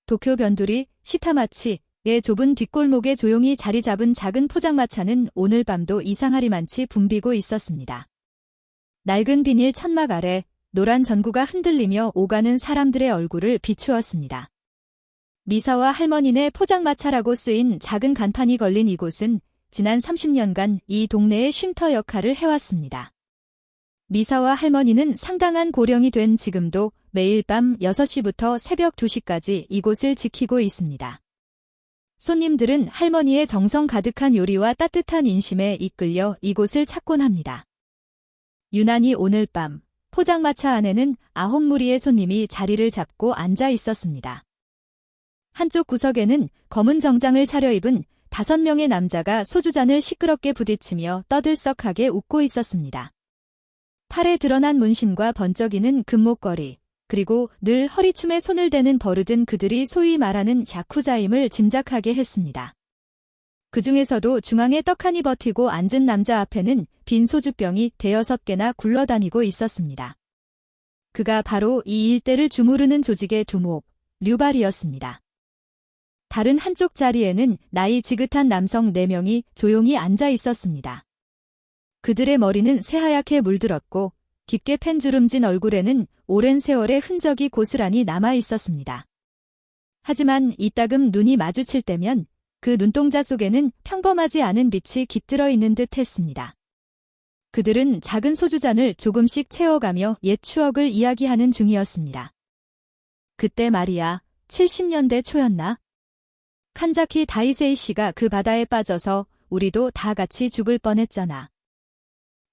도쿄 변두리, 시타마치의 좁은 뒷골목에 조용히 자리 잡은 작은 포장마차는 오늘 밤도 이상하리만치 붐비고 있었습니다. 낡은 비닐 천막 아래 노란 전구가 흔들리며 오가는 사람들의 얼굴을 비추었습니다. 미사와 할머니네 포장마차라고 쓰인 작은 간판이 걸린 이곳은 지난 30년간 이 동네의 쉼터 역할을 해왔습니다. 미사와 할머니는 상당한 고령이 된 지금도 매일 밤 6시부터 새벽 2시까지 이곳을 지키고 있습니다. 손님들은 할머니의 정성 가득한 요리와 따뜻한 인심에 이끌려 이곳을 찾곤 합니다. 유난히 오늘 밤 포장마차 안에는 9무리의 손님이 자리를 잡고 앉아 있었습니다. 한쪽 구석에는 검은 정장을 차려입은 5명의 남자가 소주잔을 시끄럽게 부딪히며 떠들썩하게 웃고 있었습니다. 팔에 드러난 문신과 번쩍이는 금목걸이, 그리고 늘 허리춤에 손을 대는 버릇은 그들이 소위 말하는 야쿠자임을 짐작하게 했습니다. 그 중에서도 중앙에 떡하니 버티고 앉은 남자 앞에는 빈 소주병이 5-6개나 굴러다니고 있었습니다. 그가 바로 이 일대를 주무르는 조직의 두목, 류발이었습니다. 다른 한쪽 자리에는 나이 지긋한 남성 4명이 조용히 앉아 있었습니다. 그들의 머리는 새하얗게 물들었고 깊게 팬주름진 얼굴에는 오랜 세월의 흔적이 고스란히 남아 있었습니다. 하지만 이따금 눈이 마주칠 때면 그 눈동자 속에는 평범하지 않은 빛이 깃들어 있는 듯 했습니다. 그들은 작은 소주잔을 조금씩 채워가며 옛 추억을 이야기하는 중이었습니다. 그때 말이야, 70년대 초였나? 칸자키 다이세이 씨가 그 바다에 빠져서 우리도 다 같이 죽을 뻔했잖아.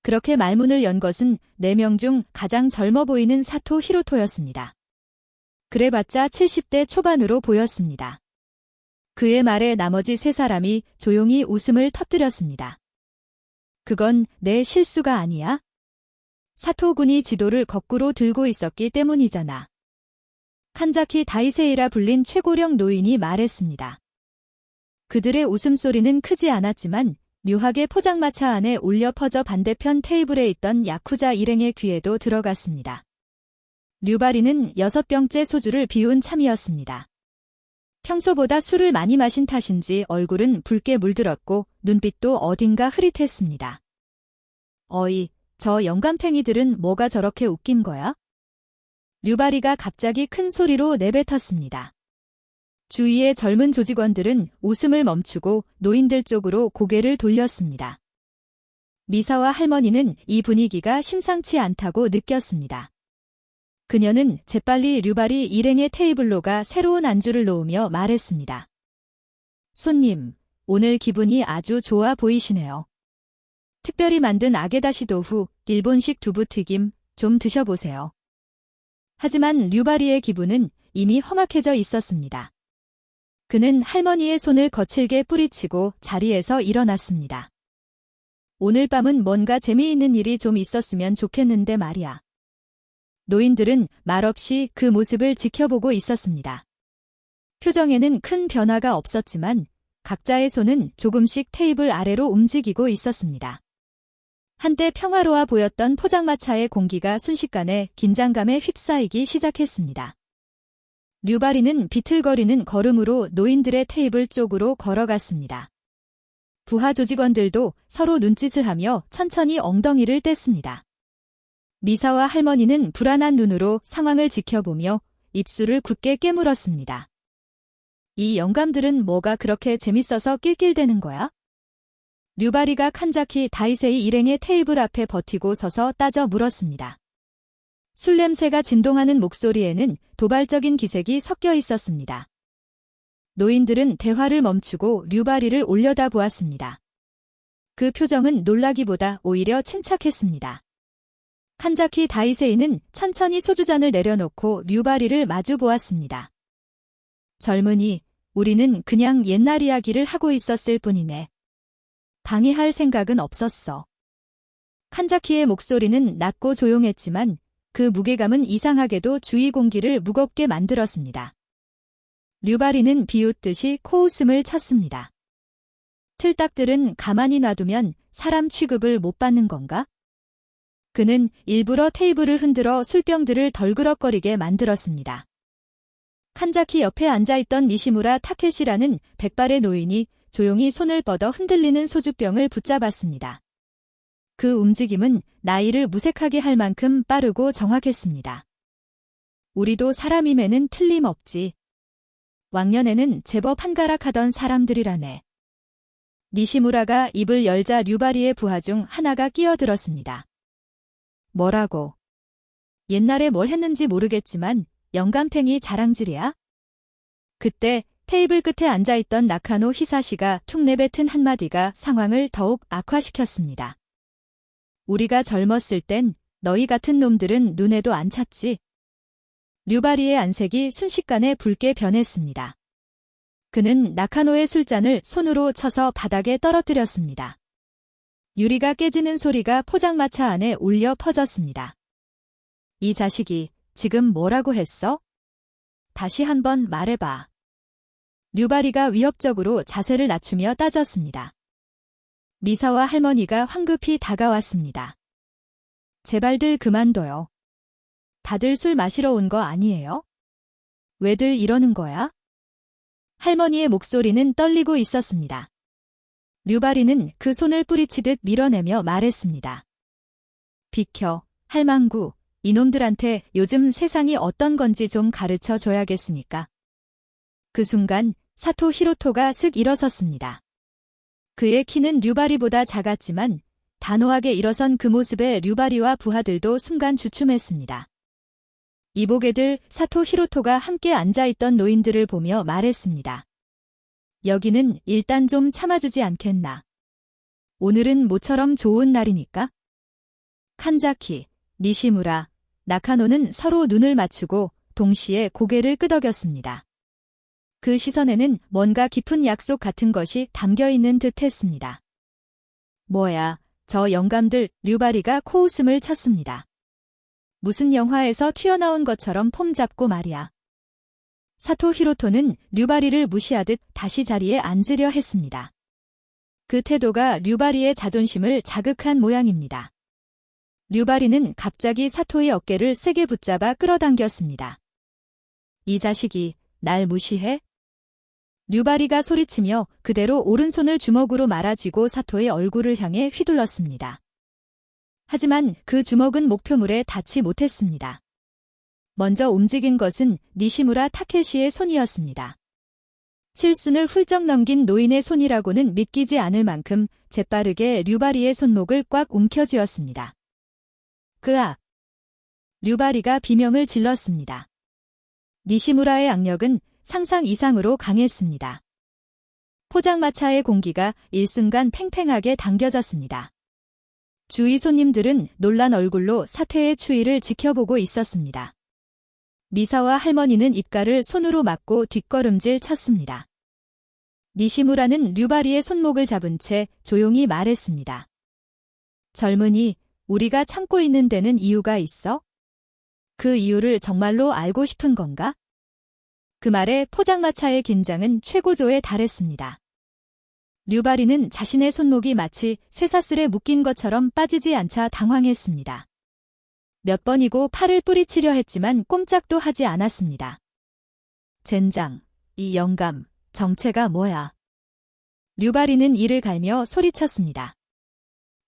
그렇게 말문을 연 것은 4명 중 가장 젊어 보이는 사토 히로토였습니다. 그래봤자 70대 초반으로 보였습니다. 그의 말에 나머지 3사람이 조용히 웃음을 터뜨렸습니다. 그건 내 실수가 아니야? 사토 군이 지도를 거꾸로 들고 있었기 때문이잖아. 칸자키 다이세이라 불린 최고령 노인이 말했습니다. 그들의 웃음소리는 크지 않았지만 묘하게 포장마차 안에 울려 퍼져 반대편 테이블에 있던 야쿠자 일행의 귀에도 들어갔습니다. 류바리는 6병째 소주를 비운 참이었습니다. 평소보다 술을 많이 마신 탓인지 얼굴은 붉게 물들었고 눈빛도 어딘가 흐릿했습니다. 어이, 저 영감탱이들은 뭐가 저렇게 웃긴 거야? 류바리가 갑자기 큰 소리로 내뱉었습니다. 주위의 젊은 조직원들은 웃음을 멈추고 노인들 쪽으로 고개를 돌렸습니다. 미사와 할머니는 이 분위기가 심상치 않다고 느꼈습니다. 그녀는 재빨리 류바리 일행의 테이블로 가 새로운 안주를 놓으며 말했습니다. 손님, 오늘 기분이 아주 좋아 보이시네요. 특별히 만든 아게다시 도후, 일본식 두부튀김 좀 드셔보세요. 하지만 류바리의 기분은 이미 험악해져 있었습니다. 그는 할머니의 손을 거칠게 뿌리치고 자리에서 일어났습니다. 오늘 밤은 뭔가 재미있는 일이 좀 있었으면 좋겠는데 말이야. 노인들은 말없이 그 모습을 지켜보고 있었습니다. 표정에는 큰 변화가 없었지만 각자의 손은 조금씩 테이블 아래로 움직이고 있었습니다. 한때 평화로워 보였던 포장마차의 공기가 순식간에 긴장감에 휩싸이기 시작했습니다. 류바리는 비틀거리는 걸음으로 노인들의 테이블 쪽으로 걸어갔습니다. 부하 조직원들도 서로 눈짓을 하며 천천히 엉덩이를 뗐습니다. 미사와 할머니는 불안한 눈으로 상황을 지켜보며 입술을 굳게 깨물었습니다. 이 영감들은 뭐가 그렇게 재밌어서 낄낄대는 거야? 류바리가 칸자키 다이세이 일행의 테이블 앞에 버티고 서서 따져 물었습니다. 술 냄새가 진동하는 목소리에는 도발적인 기색이 섞여 있었습니다. 노인들은 대화를 멈추고 류바리를 올려다보았습니다. 그 표정은 놀라기보다 오히려 침착했습니다. 칸자키 다이세이는 천천히 소주잔을 내려놓고 류바리를 마주 보았습니다. 젊은이, 우리는 그냥 옛날 이야기를 하고 있었을 뿐이네. 방해할 생각은 없었어. 칸자키의 목소리는 낮고 조용했지만 그 무게감은 이상하게도 주위 공기를 무겁게 만들었습니다. 류바리는 비웃듯이 코웃음을 쳤습니다. 틀딱들은 가만히 놔두면 사람 취급을 못 받는 건가? 그는 일부러 테이블을 흔들어 술병들을 덜그럭거리게 만들었습니다. 칸자키 옆에 앉아있던 니시무라 타케시라는 백발의 노인이 조용히 손을 뻗어 흔들리는 소주병을 붙잡았습니다. 그 움직임은 나이를 무색하게 할 만큼 빠르고 정확했습니다. 우리도 사람임에는 틀림없지. 왕년에는 제법 한가락하던 사람들이라네. 니시무라가 입을 열자 류바리의 부하 중 하나가 끼어들었습니다. 뭐라고? 옛날에 뭘 했는지 모르겠지만 영감탱이 자랑질이야? 그때 테이블 끝에 앉아있던 나카노 히사시가 툭 내뱉은 한마디가 상황을 더욱 악화시켰습니다. 우리가 젊었을 땐 너희 같은 놈들은 눈에도 안 찼지. 류바리의 안색이 순식간에 붉게 변했습니다. 그는 나카노의 술잔을 손으로 쳐서 바닥에 떨어뜨렸습니다. 유리가 깨지는 소리가 포장마차 안에 울려 퍼졌습니다. 이 자식이 지금 뭐라고 했어? 다시 한번 말해봐. 류바리가 위협적으로 자세를 낮추며 따졌습니다. 미사와 할머니가 황급히 다가왔습니다. 제발들 그만둬요. 다들 술 마시러 온 거 아니에요? 왜들 이러는 거야? 할머니의 목소리는 떨리고 있었습니다. 류바리는 그 손을 뿌리치듯 밀어내며 말했습니다. 비켜, 할망구, 이놈들한테 요즘 세상이 어떤 건지 좀 가르쳐 줘야겠으니까. 그 순간 사토 히로토가 슥 일어섰습니다. 그의 키는 류바리보다 작았지만 단호하게 일어선 그 모습에 류바리와 부하들도 순간 주춤했습니다. 이보게들 사토 히로토가 함께 앉아있던 노인들을 보며 말했습니다. 여기는 일단 좀 참아주지 않겠나. 오늘은 모처럼 좋은 날이니까. 칸자키, 니시무라, 나카노는 서로 눈을 맞추고 동시에 고개를 끄덕였습니다. 그 시선에는 뭔가 깊은 약속 같은 것이 담겨있는 듯 했습니다. 뭐야, 저 영감들, 류바리가 코웃음을 쳤습니다. 무슨 영화에서 튀어나온 것처럼 폼 잡고 말이야. 사토 히로토는 류바리를 무시하듯 다시 자리에 앉으려 했습니다. 그 태도가 류바리의 자존심을 자극한 모양입니다. 류바리는 갑자기 사토의 어깨를 세게 붙잡아 끌어당겼습니다. 이 자식이 날 무시해? 류바리가 소리치며 그대로 오른손을 주먹으로 말아쥐고 사토의 얼굴을 향해 휘둘렀습니다. 하지만 그 주먹은 목표물에 닿지 못했습니다. 먼저 움직인 것은 니시무라 타케시의 손이었습니다. 칠순을 훌쩍 넘긴 노인의 손이라고는 믿기지 않을 만큼 재빠르게 류바리의 손목을 꽉 움켜쥐었습니다. 그악! 류바리가 비명을 질렀습니다. 니시무라의 악력은 상상 이상으로 강했습니다. 포장마차의 공기가 일순간 팽팽하게 당겨졌습니다. 주위 손님들은 놀란 얼굴로 사태의 추이를 지켜보고 있었습니다. 미사와 할머니는 입가를 손으로 막고 뒷걸음질 쳤습니다. 니시무라는 류바리의 손목을 잡은 채 조용히 말했습니다. 젊은이, 우리가 참고 있는 데는 이유가 있어? 그 이유를 정말로 알고 싶은 건가? 그 말에 포장마차의 긴장은 최고조에 달했습니다. 류바리는 자신의 손목이 마치 쇠사슬에 묶인 것처럼 빠지지 않자 당황했습니다. 몇 번이고 팔을 뿌리치려 했지만 꼼짝도 하지 않았습니다. 젠장, 이 영감, 정체가 뭐야? 류바리는 이를 갈며 소리쳤습니다.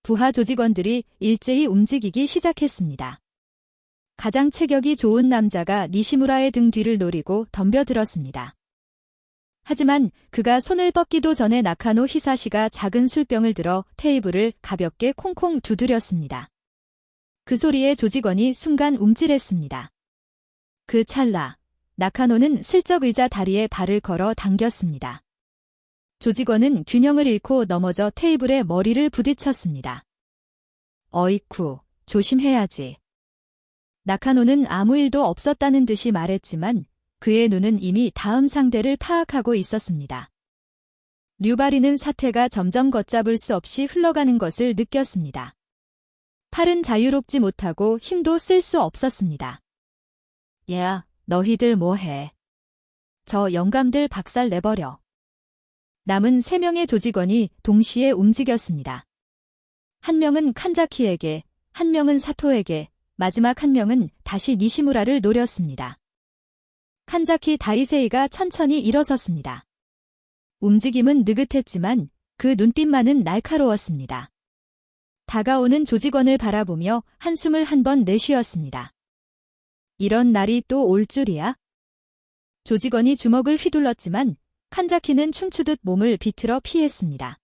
부하 조직원들이 일제히 움직이기 시작했습니다. 가장 체격이 좋은 남자가 니시무라의 등 뒤를 노리고 덤벼들었습니다. 하지만 그가 손을 뻗기도 전에 나카노 히사시가 작은 술병을 들어 테이블을 가볍게 콩콩 두드렸습니다. 그 소리에 조직원이 순간 움찔했습니다. 그 찰나, 나카노는 슬쩍 의자 다리에 발을 걸어 당겼습니다. 조직원은 균형을 잃고 넘어져 테이블에 머리를 부딪혔습니다. 어이쿠, 조심해야지. 나카노는 아무 일도 없었다는 듯이 말했지만 그의 눈은 이미 다음 상대를 파악하고 있었습니다. 류바리는 사태가 점점 걷잡을 수 없이 흘러가는 것을 느꼈습니다. 팔은 자유롭지 못하고 힘도 쓸 수 없었습니다. 야, 너희들 뭐해? 저 영감들 박살 내버려. 남은 3명의 조직원이 동시에 움직였습니다. 한 명은 칸자키에게, 한 명은 사토에게, 마지막 한 명은 다시 니시무라를 노렸습니다. 칸자키 다이세이가 천천히 일어섰습니다. 움직임은 느긋했지만 그 눈빛만은 날카로웠습니다. 다가오는 조직원을 바라보며 한숨을 한 번 내쉬었습니다. 이런 날이 또 올 줄이야? 조직원이 주먹을 휘둘렀지만 칸자키는 춤추듯 몸을 비틀어 피했습니다.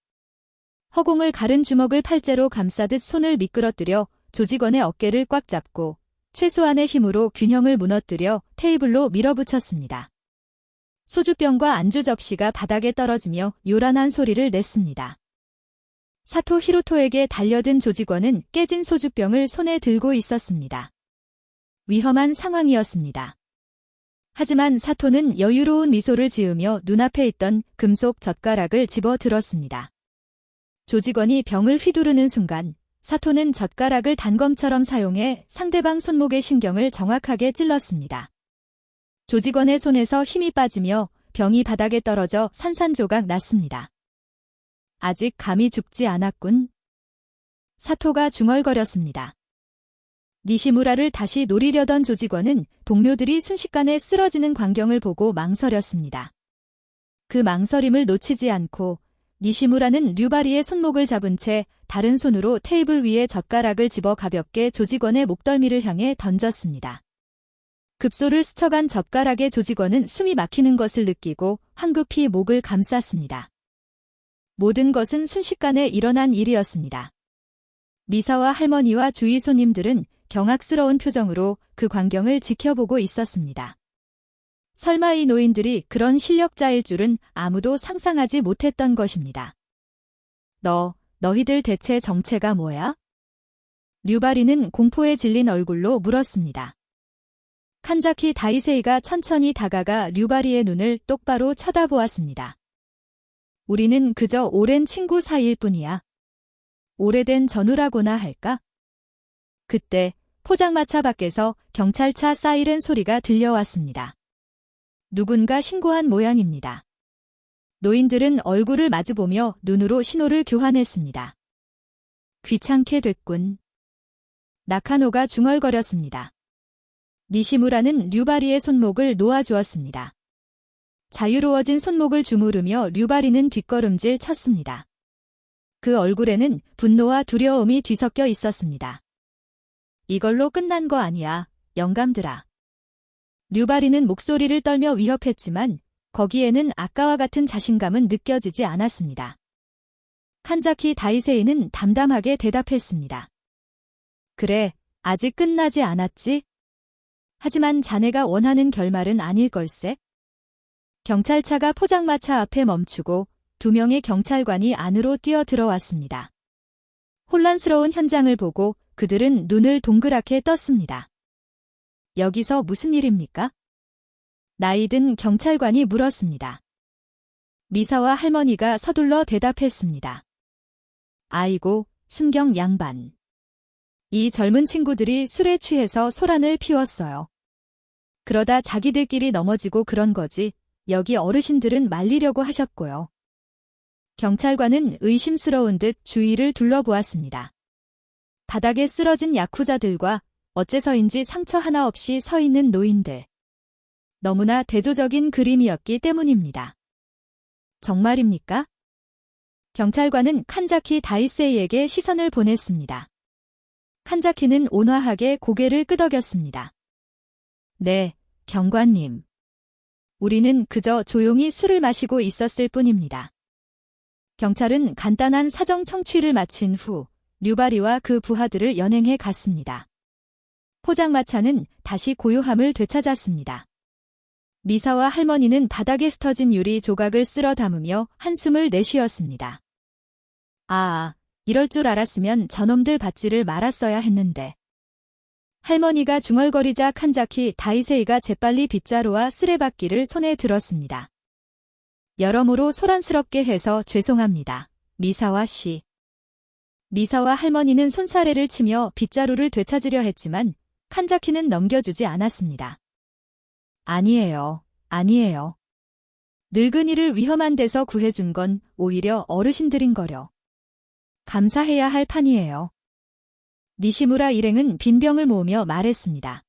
허공을 가른 주먹을 팔째로 감싸듯 손을 미끄러뜨려 조직원의 어깨를 꽉 잡고 최소한의 힘으로 균형을 무너뜨려 테이블로 밀어붙였습니다. 소주병과 안주 접시가 바닥에 떨어지며 요란한 소리를 냈습니다. 사토 히로토에게 달려든 조직원은 깨진 소주병을 손에 들고 있었습니다. 위험한 상황이었습니다. 하지만 사토는 여유로운 미소를 지으며 눈앞에 있던 금속 젓가락을 집어 들었습니다. 조직원이 병을 휘두르는 순간 사토는 젓가락을 단검처럼 사용해 상대방 손목의 신경을 정확하게 찔렀습니다. 조직원의 손에서 힘이 빠지며 병이 바닥에 떨어져 산산조각 났습니다. 아직 감이 죽지 않았군. 사토가 중얼거렸습니다. 니시무라를 다시 노리려던 조직원은 동료들이 순식간에 쓰러지는 광경을 보고 망설였습니다. 그 망설임을 놓치지 않고 니시무라는 류바리의 손목을 잡은 채 다른 손으로 테이블 위에 젓가락을 집어 가볍게 조직원의 목덜미를 향해 던졌습니다. 급소를 스쳐간 젓가락에 조직원은 숨이 막히는 것을 느끼고 황급히 목을 감쌌습니다. 모든 것은 순식간에 일어난 일이었습니다. 미사와 할머니와 주위 손님들은 경악스러운 표정으로 그 광경을 지켜보고 있었습니다. 설마 이 노인들이 그런 실력자일 줄은 아무도 상상하지 못했던 것입니다. 너희들 대체 정체가 뭐야? 류바리는 공포에 질린 얼굴로 물었습니다. 칸자키 다이세이가 천천히 다가가 류바리의 눈을 똑바로 쳐다보았습니다. 우리는 그저 오랜 친구 사이일 뿐이야. 오래된 전우라고나 할까? 그때 포장마차 밖에서 경찰차 사이렌 소리가 들려왔습니다. 누군가 신고한 모양입니다. 노인들은 얼굴을 마주보며 눈으로 신호를 교환했습니다. 귀찮게 됐군. 나카노가 중얼거렸습니다. 니시무라는 류바리의 손목을 놓아주었습니다. 자유로워진 손목을 주무르며 류바리는 뒷걸음질 쳤습니다. 그 얼굴에는 분노와 두려움이 뒤섞여 있었습니다. 이걸로 끝난 거 아니야, 영감들아. 류바리는 목소리를 떨며 위협했지만 거기에는 아까와 같은 자신감은 느껴지지 않았습니다. 칸자키 다이세이는 담담하게 대답했습니다. 그래, 아직 끝나지 않았지? 하지만 자네가 원하는 결말은 아닐 걸세? 경찰차가 포장마차 앞에 멈추고 2명의 경찰관이 안으로 뛰어 들어왔습니다. 혼란스러운 현장을 보고 그들은 눈을 동그랗게 떴습니다. 여기서 무슨 일입니까? 나이든 경찰관이 물었습니다. 미사와 할머니가 서둘러 대답했습니다. 아이고, 순경 양반. 이 젊은 친구들이 술에 취해서 소란을 피웠어요. 그러다 자기들끼리 넘어지고 그런 거지, 여기 어르신들은 말리려고 하셨고요. 경찰관은 의심스러운 듯 주위를 둘러보았습니다. 바닥에 쓰러진 야쿠자들과 어째서인지 상처 하나 없이 서 있는 노인들. 너무나 대조적인 그림이었기 때문입니다. 정말입니까? 경찰관은 칸자키 다이세이에게 시선을 보냈습니다. 칸자키는 온화하게 고개를 끄덕였습니다. 네, 경관님. 우리는 그저 조용히 술을 마시고 있었을 뿐입니다. 경찰은 간단한 사정 청취를 마친 후 류바리와 그 부하들을 연행해 갔습니다. 포장마차는 다시 고요함을 되찾았습니다. 미사와 할머니는 바닥에 흩어진 유리 조각을 쓸어 담으며 한숨을 내쉬었습니다. 이럴 줄 알았으면 저놈들 받지를 말았어야 했는데. 할머니가 중얼거리자 칸자키 다이세이가 재빨리 빗자루와 쓰레받기를 손에 들었습니다. 여러모로 소란스럽게 해서 죄송합니다. 미사와 씨. 미사와 할머니는 손사래를 치며 빗자루를 되찾으려 했지만 칸자키는 넘겨주지 않았습니다. 아니에요. 늙은이를 위험한 데서 구해준 건 오히려 어르신들인거려. 감사해야 할 판이에요. 니시무라 일행은 빈병을 모으며 말했습니다.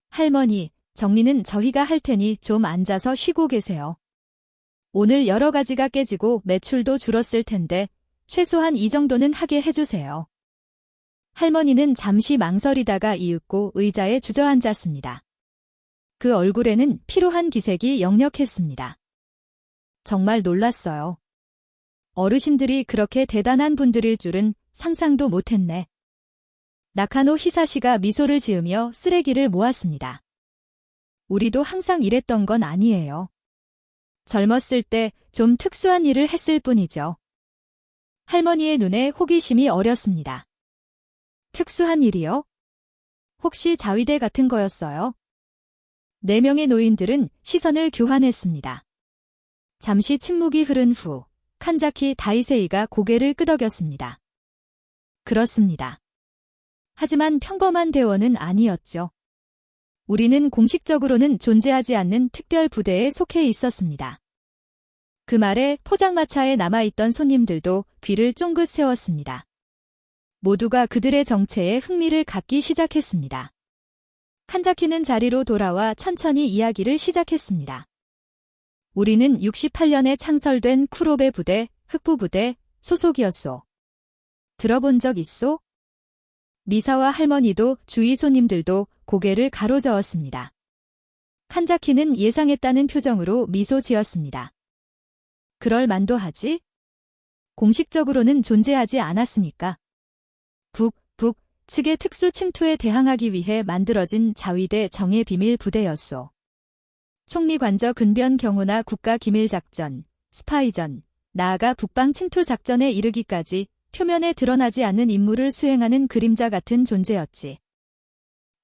할머니, 정리는 저희가 할 테니 좀 앉아서 쉬고 계세요. 오늘 여러 가지가 깨지고 매출도 줄었을 텐데 최소한 이 정도는 하게 해주세요. 할머니는 잠시 망설이다가 이윽고 의자에 주저앉았습니다. 그 얼굴에는 피로한 기색이 역력했습니다. 정말 놀랐어요. 어르신들이 그렇게 대단한 분들일 줄은 상상도 못했네. 나카노 히사시가 미소를 지으며 쓰레기를 모았습니다. 우리도 항상 이랬던 건 아니에요. 젊었을 때 좀 특수한 일을 했을 뿐이죠. 할머니의 눈에 호기심이 어렸습니다. 특수한 일이요? 혹시 자위대 같은 거였어요? 4명의 노인들은 시선을 교환했습니다. 잠시 침묵이 흐른 후 칸자키 다이세이가 고개를 끄덕였습니다. 그렇습니다. 하지만 평범한 대원은 아니었죠. 우리는 공식적으로는 존재하지 않는 특별 부대에 속해 있었습니다. 그 말에 포장마차에 남아있던 손님들도 귀를 쫑긋 세웠습니다. 모두가 그들의 정체에 흥미를 갖기 시작했습니다. 칸자키는 자리로 돌아와 천천히 이야기를 시작했습니다. 우리는 68년에 창설된 쿠로베 부대, 흑부부대 소속이었소. 들어본 적 있소? 미사와 할머니도 주위 손님들도 고개를 가로저었습니다. 칸자키는 예상했다는 표정으로 미소 지었습니다. 그럴 만도 하지? 공식적으로는 존재하지 않았으니까. 북 측의 특수 침투에 대항하기 위해 만들어진 자위대 정예 비밀 부대였소. 총리 관저 근변 경호나 국가 기밀 작전, 스파이전, 나아가 북방 침투 작전에 이르기까지 표면에 드러나지 않는 임무를 수행하는 그림자 같은 존재였지.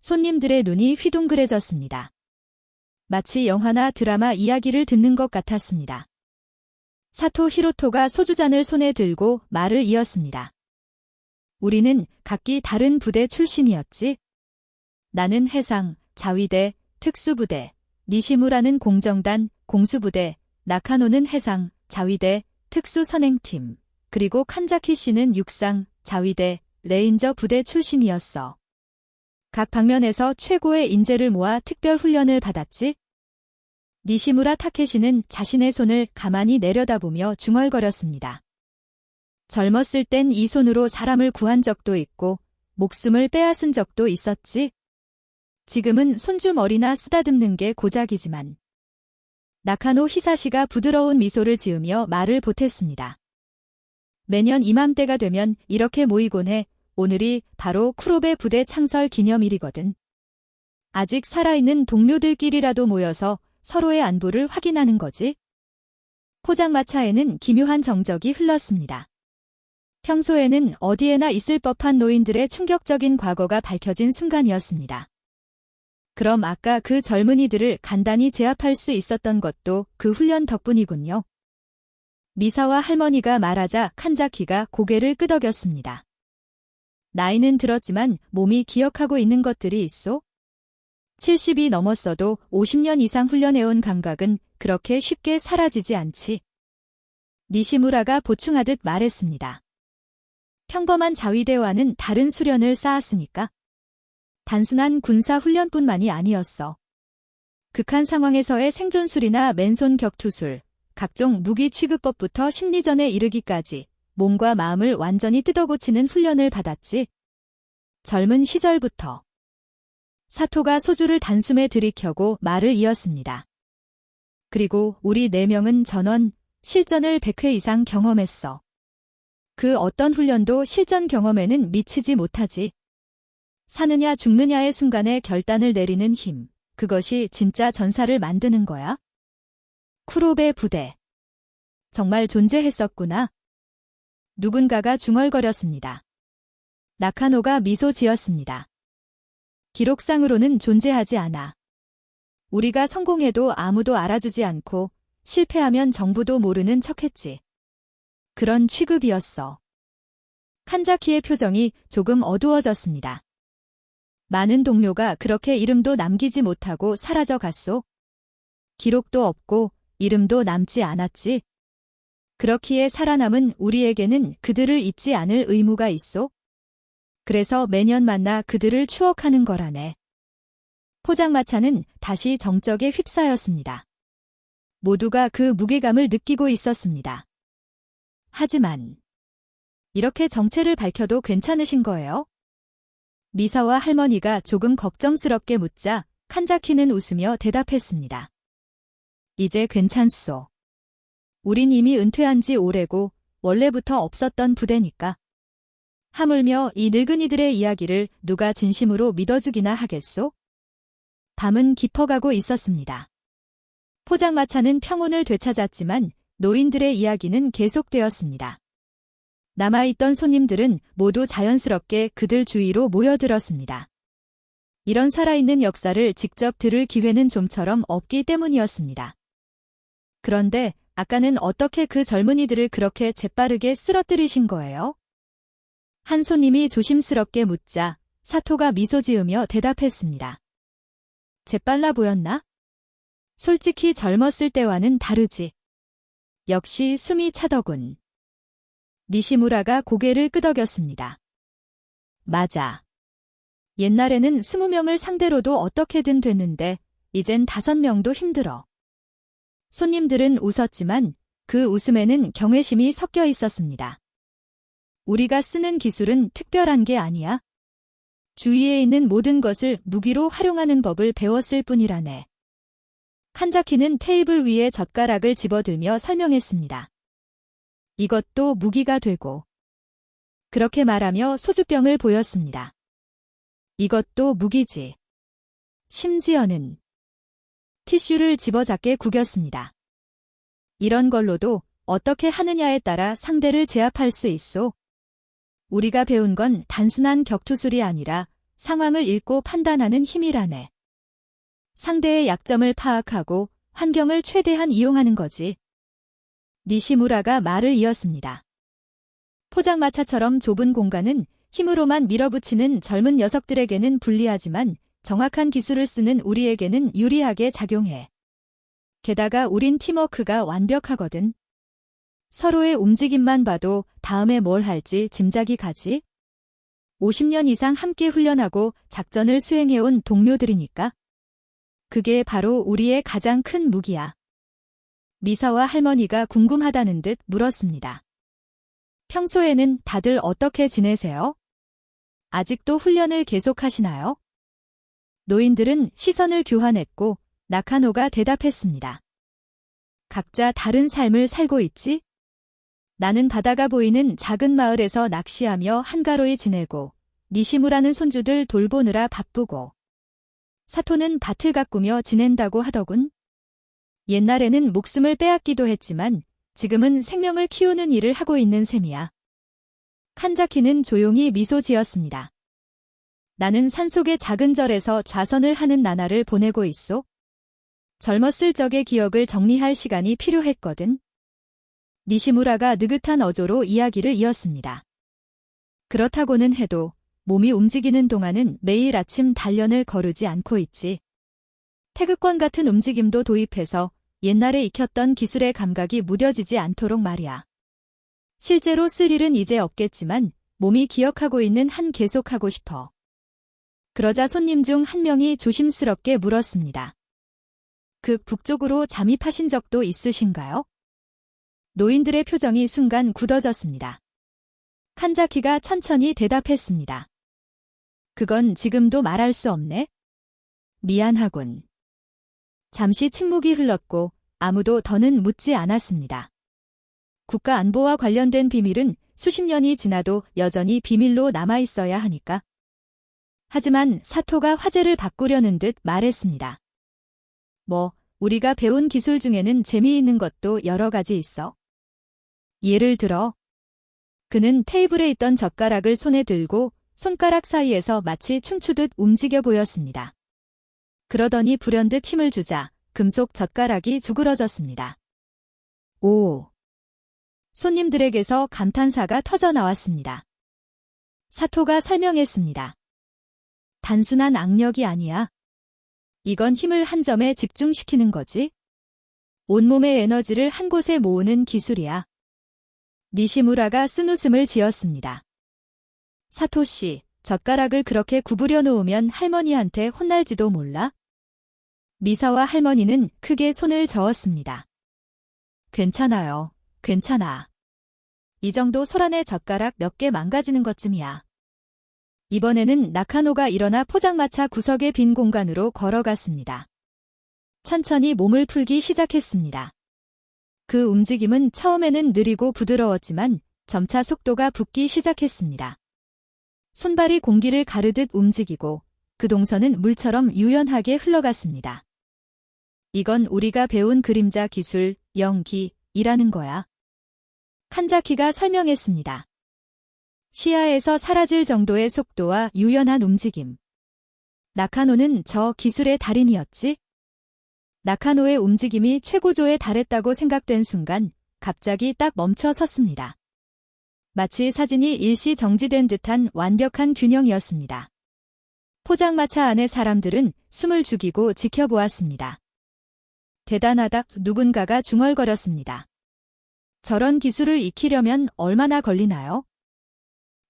손님들의 눈이 휘둥그레졌습니다. 마치 영화나 드라마 이야기를 듣는 것 같았습니다. 사토 히로토가 소주잔을 손에 들고 말을 이었습니다. 우리는 각기 다른 부대 출신이었지. 나는 해상, 자위대, 특수부대, 니시무라는 공정단, 공수부대, 나카노는 해상, 자위대, 특수선행팀, 그리고 칸자키 씨는 육상, 자위대, 레인저 부대 출신이었어. 각 방면에서 최고의 인재를 모아 특별 훈련을 받았지. 니시무라 타케시는 자신의 손을 가만히 내려다보며 중얼거렸습니다. 젊었을 땐 이 손으로 사람을 구한 적도 있고 목숨을 빼앗은 적도 있었지. 지금은 손주머리나 쓰다듬는 게 고작이지만. 나카노 히사시가 부드러운 미소를 지으며 말을 보탰습니다. 매년 이맘때가 되면 이렇게 모이곤 해. 오늘이 바로 쿠로베 부대 창설 기념일이거든. 아직 살아있는 동료들끼리라도 모여서 서로의 안부를 확인하는 거지. 포장마차에는 기묘한 정적이 흘렀습니다. 평소에는 어디에나 있을 법한 노인들의 충격적인 과거가 밝혀진 순간이었습니다. 그럼 아까 그 젊은이들을 간단히 제압할 수 있었던 것도 그 훈련 덕분이군요. 미사와 할머니가 말하자 칸자키가 고개를 끄덕였습니다. 나이는 들었지만 몸이 기억하고 있는 것들이 있소? 70이 넘었어도 50년 이상 훈련해온 감각은 그렇게 쉽게 사라지지 않지. 니시무라가 보충하듯 말했습니다. 평범한 자위대와는 다른 수련을 쌓았으니까. 단순한 군사 훈련뿐만이 아니었어. 극한 상황에서의 생존술이나 맨손 격투술, 각종 무기 취급법부터 심리전에 이르기까지 몸과 마음을 완전히 뜯어고치는 훈련을 받았지. 젊은 시절부터. 사토가 소주를 단숨에 들이켜고 말을 이었습니다. 그리고 우리 4명은 전원, 실전을 100회 이상 경험했어. 그 어떤 훈련도 실전 경험에는 미치지 못하지. 사느냐 죽느냐의 순간에 결단을 내리는 힘, 그것이 진짜 전사를 만드는 거야. 쿠로베 부대. 정말 존재했었구나. 누군가가 중얼거렸습니다. 나카노가 미소 지었습니다. 기록상으로는 존재하지 않아. 우리가 성공해도 아무도 알아주지 않고 실패하면 정부도 모르는 척했지. 그런 취급이었어. 칸자키의 표정이 조금 어두워졌습니다. 많은 동료가 그렇게 이름도 남기지 못하고 사라져 갔소. 기록도 없고 이름도 남지 않았지. 그렇기에 살아남은 우리에게는 그들을 잊지 않을 의무가 있소. 그래서 매년 만나 그들을 추억하는 거라네. 포장마차는 다시 정적에 휩싸였습니다. 모두가 그 무게감을 느끼고 있었습니다. 하지만 이렇게 정체를 밝혀도 괜찮으신 거예요? 미사와 할머니가 조금 걱정스럽게 묻자 칸자키는 웃으며 대답했습니다. 이제 괜찮소. 우린 이미 은퇴한 지 오래고 원래부터 없었던 부대니까. 하물며 이 늙은이들의 이야기를 누가 진심으로 믿어주기나 하겠소? 밤은 깊어가고 있었습니다. 포장마차는 평온을 되찾았지만 노인들의 이야기는 계속되었습니다. 남아있던 손님들은 모두 자연스럽게 그들 주위로 모여들었습니다. 이런 살아있는 역사를 직접 들을 기회는 좀처럼 없기 때문이었습니다. 그런데 아까는 어떻게 그 젊은이들을 그렇게 재빠르게 쓰러뜨리신 거예요? 한 손님이 조심스럽게 묻자 사토가 미소 지으며 대답했습니다. 재빨라 보였나? 솔직히 젊었을 때와는 다르지. 역시 숨이 차더군. 니시무라가 고개를 끄덕였습니다. 맞아. 옛날에는 20명을 상대로도 어떻게든 됐는데 이젠 5명도 힘들어. 손님들은 웃었지만 그 웃음에는 경외심이 섞여 있었습니다. 우리가 쓰는 기술은 특별한 게 아니야. 주위에 있는 모든 것을 무기로 활용하는 법을 배웠을 뿐이라네. 칸자키는 테이블 위에 젓가락을 집어들며 설명했습니다. 이것도 무기가 되고. 그렇게 말하며 소주병을 보였습니다. 이것도 무기지. 심지어는 티슈를 집어잡게 구겼습니다. 이런 걸로도 어떻게 하느냐에 따라 상대를 제압할 수 있소. 우리가 배운 건 단순한 격투술이 아니라 상황을 읽고 판단하는 힘이라네. 상대의 약점을 파악하고 환경을 최대한 이용하는 거지. 니시무라가 말을 이었습니다. 포장마차처럼 좁은 공간은 힘으로만 밀어붙이는 젊은 녀석들에게는 불리하지만 정확한 기술을 쓰는 우리에게는 유리하게 작용해. 게다가 우린 팀워크가 완벽하거든. 서로의 움직임만 봐도 다음에 뭘 할지 짐작이 가지. 50년 이상 함께 훈련하고 작전을 수행해온 동료들이니까. 그게 바로 우리의 가장 큰 무기야. 미사와 할머니가 궁금하다는 듯 물었습니다. 평소에는 다들 어떻게 지내세요? 아직도 훈련을 계속하시나요? 노인들은 시선을 교환했고 나카노가 대답했습니다. 각자 다른 삶을 살고 있지? 나는 바다가 보이는 작은 마을에서 낚시하며 한가로이 지내고 니시무라는 손주들 돌보느라 바쁘고 사토는 밭을 가꾸며 지낸다고 하더군. 옛날에는 목숨을 빼앗기도 했지만 지금은 생명을 키우는 일을 하고 있는 셈이야. 칸자키는 조용히 미소 지었습니다. 나는 산속의 작은 절에서 좌선을 하는 나날을 보내고 있소. 젊었을 적의 기억을 정리할 시간이 필요했거든. 니시무라가 느긋한 어조로 이야기를 이었습니다. 그렇다고는 해도 몸이 움직이는 동안은 매일 아침 단련을 거르지 않고 있지. 태극권 같은 움직임도 도입해서 옛날에 익혔던 기술의 감각이 무뎌지지 않도록 말이야. 실제로 쓸 일은 이제 없겠지만 몸이 기억하고 있는 한 계속하고 싶어. 그러자 손님 중 한 명이 조심스럽게 물었습니다. 그 북쪽으로 잠입하신 적도 있으신가요? 노인들의 표정이 순간 굳어졌습니다. 칸자키가 천천히 대답했습니다. 그건 지금도 말할 수 없네. 미안하군. 잠시 침묵이 흘렀고 아무도 더는 묻지 않았습니다. 국가 안보와 관련된 비밀은 수십 년이 지나도 여전히 비밀로 남아있어야 하니까. 하지만 사토가 화제를 바꾸려는 듯 말했습니다. 우리가 배운 기술 중에는 재미있는 것도 여러 가지 있어. 예를 들어, 그는 테이블에 있던 젓가락을 손에 들고 손가락 사이에서 마치 춤추듯 움직여 보였습니다. 그러더니 불현듯 힘을 주자 금속 젓가락이 쭈그러졌습니다. 오! 손님들에게서 감탄사가 터져 나왔습니다. 사토가 설명했습니다. 단순한 악력이 아니야. 이건 힘을 한 점에 집중시키는 거지. 온몸의 에너지를 한 곳에 모으는 기술이야. 니시무라가 쓴웃음을 지었습니다. 사토씨, 젓가락을 그렇게 구부려 놓으면 할머니한테 혼날지도 몰라? 미사와 할머니는 크게 손을 저었습니다. 괜찮아요. 괜찮아. 이 정도 소란의 젓가락 몇 개 망가지는 것쯤이야. 이번에는 나카노가 일어나 포장마차 구석의 빈 공간으로 걸어갔습니다. 천천히 몸을 풀기 시작했습니다. 그 움직임은 처음에는 느리고 부드러웠지만 점차 속도가 붙기 시작했습니다. 손발이 공기를 가르듯 움직이고 그 동선은 물처럼 유연하게 흘러갔습니다. 이건 우리가 배운 그림자 기술, 연기이라는 거야. 칸자키가 설명했습니다. 시야에서 사라질 정도의 속도와 유연한 움직임. 나카노는 저 기술의 달인이었지? 나카노의 움직임이 최고조에 달했다고 생각된 순간 갑자기 딱 멈춰 섰습니다. 마치 사진이 일시 정지된 듯한 완벽한 균형이었습니다. 포장마차 안의 사람들은 숨을 죽이고 지켜보았습니다. 대단하다, 누군가가 중얼거렸습니다. 저런 기술을 익히려면 얼마나 걸리나요?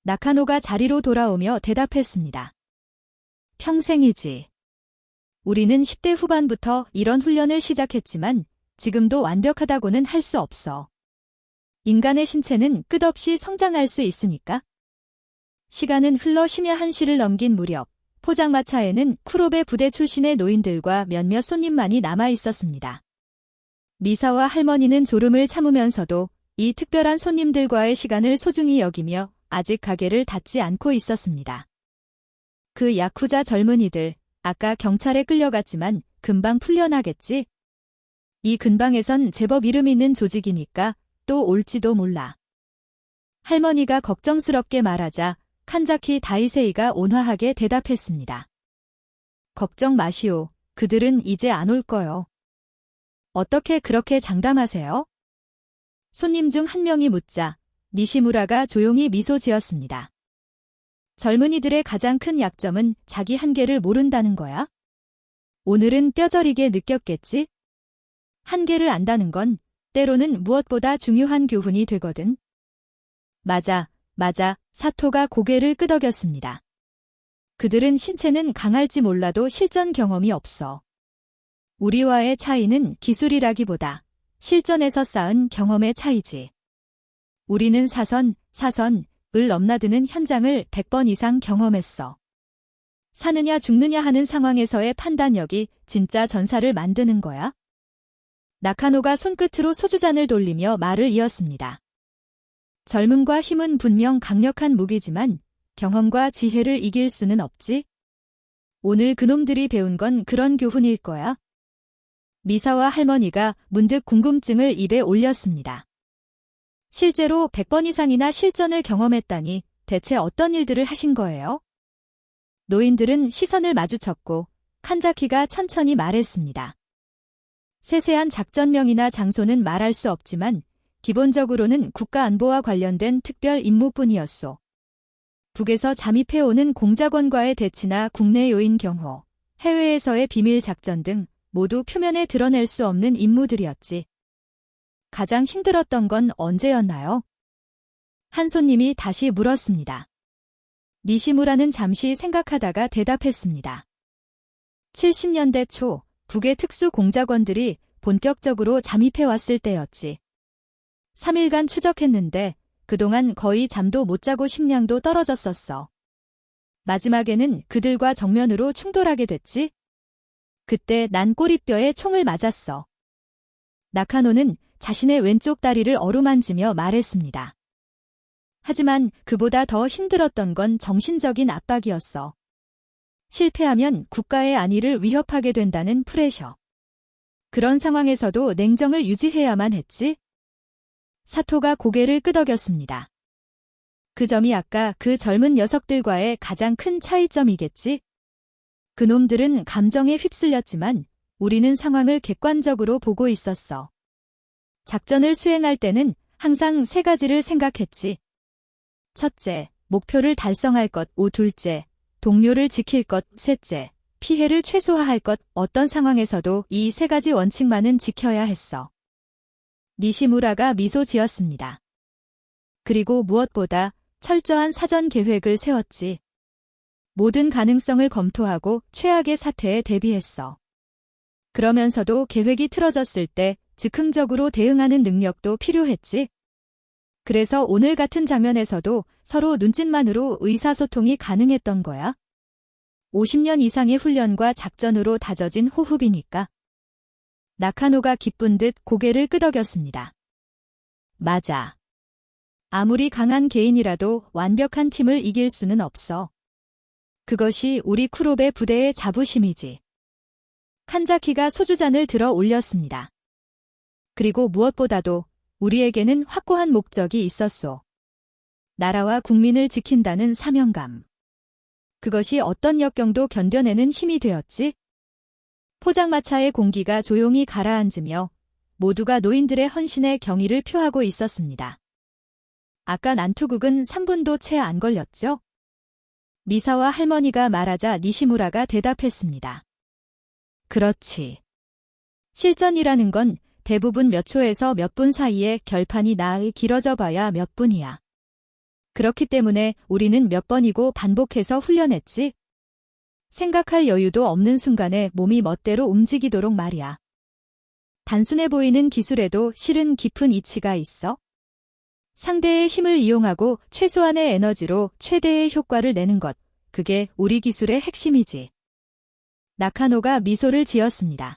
나카노가 자리로 돌아오며 대답했습니다. 평생이지. 우리는 10대 후반부터 이런 훈련을 시작했지만 지금도 완벽하다고는 할 수 없어. 인간의 신체는 끝없이 성장할 수 있으니까. 시간은 흘러 심야 1시를 넘긴 무렵 포장마차에는 쿠로베 부대 출신의 노인들과 몇몇 손님만이 남아 있었습니다. 미사와 할머니는 졸음을 참으면서도 이 특별한 손님들과의 시간을 소중히 여기며 아직 가게를 닫지 않고 있었습니다. 그 야쿠자 젊은이들, 아까 경찰에 끌려갔지만 금방 풀려나겠지? 이 근방에선 제법 이름 있는 조직이니까 또 올지도 몰라. 할머니가 걱정스럽게 말하자 칸자키 다이세이가 온화하게 대답했습니다. 걱정 마시오. 그들은 이제 안 올 거요. 어떻게 그렇게 장담하세요? 손님 중 한 명이 묻자 니시무라가 조용히 미소 지었습니다. 젊은이들의 가장 큰 약점은 자기 한계를 모른다는 거야? 오늘은 뼈저리게 느꼈겠지? 한계를 안다는 건 때로는 무엇보다 중요한 교훈이 되거든. 맞아. 사토가 고개를 끄덕였습니다. 그들은 신체는 강할지 몰라도 실전 경험이 없어. 우리와의 차이는 기술이라기보다 실전에서 쌓은 경험의 차이지. 우리는 사선을 넘나드는 현장을 100번 이상 경험했어. 사느냐 죽느냐 하는 상황에서의 판단력이 진짜 전사를 만드는 거야. 나카노가 손끝으로 소주잔을 돌리며 말을 이었습니다. 젊음과 힘은 분명 강력한 무기지만 경험과 지혜를 이길 수는 없지. 오늘 그놈들이 배운 건 그런 교훈일 거야. 미사와 할머니가 문득 궁금증을 입에 올렸습니다. 실제로 100번 이상이나 실전을 경험했다니 대체 어떤 일들을 하신 거예요? 노인들은 시선을 마주쳤고 칸자키가 천천히 말했습니다. 세세한 작전명이나 장소는 말할 수 없지만 기본적으로는 국가안보와 관련된 특별 임무뿐이었소. 북에서 잠입해오는 공작원과의 대치나 국내 요인 경호, 해외에서의 비밀 작전 등 모두 표면에 드러낼 수 없는 임무들이었지. 가장 힘들었던 건 언제였나요? 한 손님이 다시 물었습니다. 니시무라는 잠시 생각하다가 대답했습니다. 70년대 초 북의 특수 공작원들이 본격적으로 잠입해왔을 때였지. 3일간 추적했는데 그동안 거의 잠도 못 자고 식량도 떨어졌었어. 마지막에는 그들과 정면으로 충돌하게 됐지. 그때 난 꼬리뼈에 총을 맞았어. 나카노는 자신의 왼쪽 다리를 어루만지며 말했습니다. 하지만 그보다 더 힘들었던 건 정신적인 압박이었어. 실패하면 국가의 안위를 위협하게 된다는 프레셔. 그런 상황에서도 냉정을 유지해야만 했지. 사토가 고개를 끄덕였습니다. 그 점이 아까 그 젊은 녀석들과의 가장 큰 차이점이겠지? 그놈들은 감정에 휩쓸렸지만 우리는 상황을 객관적으로 보고 있었어. 작전을 수행할 때는 항상 3가지를 생각했지. 첫째, 목표를 달성할 것. 둘째, 동료를 지킬 것. 셋째, 피해를 최소화할 것. 어떤 상황에서도 이 3가지 원칙만은 지켜야 했어. 니시무라가 미소 지었습니다. 그리고 무엇보다 철저한 사전 계획을 세웠지. 모든 가능성을 검토하고 최악의 사태에 대비했어. 그러면서도 계획이 틀어졌을 때 즉흥적으로 대응하는 능력도 필요했지. 그래서 오늘 같은 장면에서도 서로 눈짓만으로 의사소통이 가능했던 거야. 50년 이상의 훈련과 작전으로 다져진 호흡이니까. 나카노가 기쁜 듯 고개를 끄덕였습니다. 맞아. 아무리 강한 개인이라도 완벽한 팀을 이길 수는 없어. 그것이 우리 쿠로베 부대의 자부심이지. 칸자키가 소주잔을 들어 올렸습니다. 그리고 무엇보다도 우리에게는 확고한 목적이 있었소. 나라와 국민을 지킨다는 사명감. 그것이 어떤 역경도 견뎌내는 힘이 되었지. 포장마차의 공기가 조용히 가라앉으며 모두가 노인들의 헌신에 경의를 표하고 있었습니다. 아까 난투극은 3분도 채 안 걸렸죠? 미사와 할머니가 말하자 니시무라가 대답했습니다. 그렇지. 실전이라는 건 대부분 몇 초에서 몇 분 사이에 결판이 나으 길어져 봐야 몇 분이야. 그렇기 때문에 우리는 몇 번이고 반복해서 훈련했지. 생각할 여유도 없는 순간에 몸이 멋대로 움직이도록 말이야. 단순해 보이는 기술에도 실은 깊은 이치가 있어. 상대의 힘을 이용하고 최소한의 에너지로 최대의 효과를 내는 것, 그게 우리 기술의 핵심이지. 나카노가 미소를 지었습니다.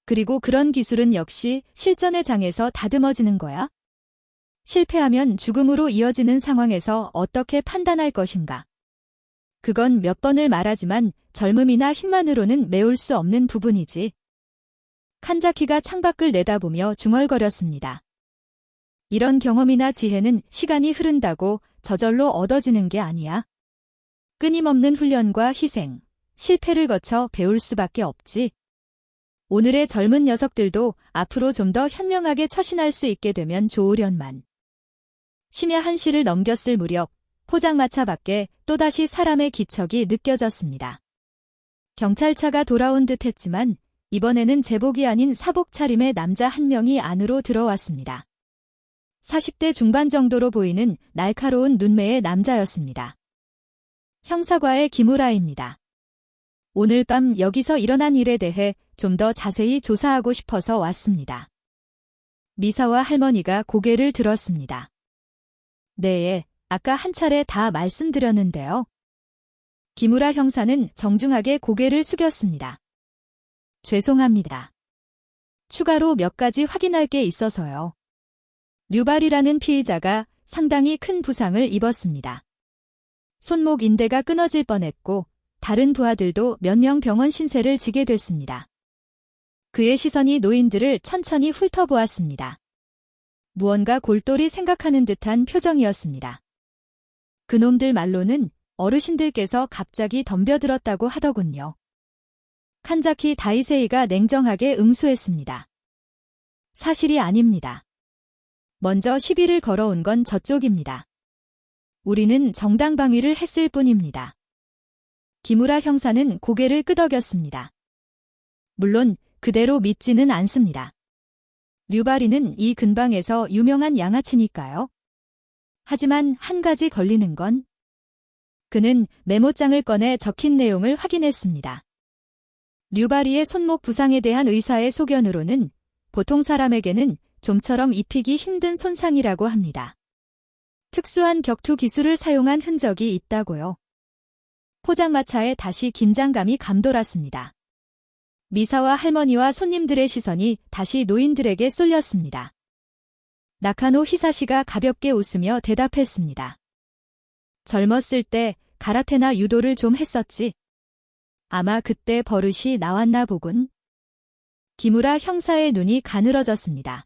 그리고 그런 기술은 역시 실전의 장에서 다듬어지는 거야. 실패하면 죽음으로 이어지는 상황에서 어떻게 판단할 것인가. 그건 몇 번을 말하지만 젊음이나 힘만으로는 메울 수 없는 부분이지. 칸자키가 창밖을 내다보며 중얼거렸습니다. 이런 경험이나 지혜는 시간이 흐른다고 저절로 얻어지는 게 아니야. 끊임없는 훈련과 희생, 실패를 거쳐 배울 수밖에 없지. 오늘의 젊은 녀석들도 앞으로 좀 더 현명하게 처신할 수 있게 되면 좋으련만. 심야 1시를 넘겼을 무렵 포장마차 밖에 또다시 사람의 기척이 느껴졌습니다. 경찰차가 돌아온 듯 했지만 이번에는 제복이 아닌 사복 차림의 남자 한 명이 안으로 들어왔습니다. 40대 중반 정도로 보이는 날카로운 눈매의 남자였습니다. 형사과의 기무라입니다. 오늘 밤 여기서 일어난 일에 대해 좀 더 자세히 조사하고 싶어서 왔습니다. 미사와 할머니가 고개를 들었습니다. 네, 아까 한 차례 다 말씀드렸는데요. 기무라 형사는 정중하게 고개를 숙였습니다. 죄송합니다. 추가로 몇 가지 확인할 게 있어서요. 류발이라는 피의자가 상당히 큰 부상을 입었습니다. 손목 인대가 끊어질 뻔했고 다른 부하들도 몇 명 병원 신세를 지게 됐습니다. 그의 시선이 노인들을 천천히 훑어보았습니다. 무언가 골똘히 생각하는 듯한 표정이었습니다. 그놈들 말로는 어르신들께서 갑자기 덤벼들었다고 하더군요. 칸자키 다이세이가 냉정하게 응수했습니다. 사실이 아닙니다. 먼저 시비를 걸어온 건 저쪽입니다. 우리는 정당방위를 했을 뿐입니다. 기무라 형사는 고개를 끄덕였습니다. 물론 그대로 믿지는 않습니다. 류바리는 이 근방에서 유명한 양아치니까요. 하지만 한 가지 걸리는 건 그는 메모장을 꺼내 적힌 내용을 확인했습니다. 류바리의 손목 부상에 대한 의사의 소견으로는 보통 사람에게는 좀처럼 입히기 힘든 손상이라고 합니다. 특수한 격투 기술을 사용한 흔적이 있다고요. 포장마차에 다시 긴장감이 감돌았습니다. 미사와 할머니와 손님들의 시선이 다시 노인들에게 쏠렸습니다. 나카노 히사시가 가볍게 웃으며 대답했습니다. 젊었을 때 가라테나 유도를 좀 했었지. 아마 그때 버릇이 나왔나 보군. 기무라 형사의 눈이 가늘어졌습니다.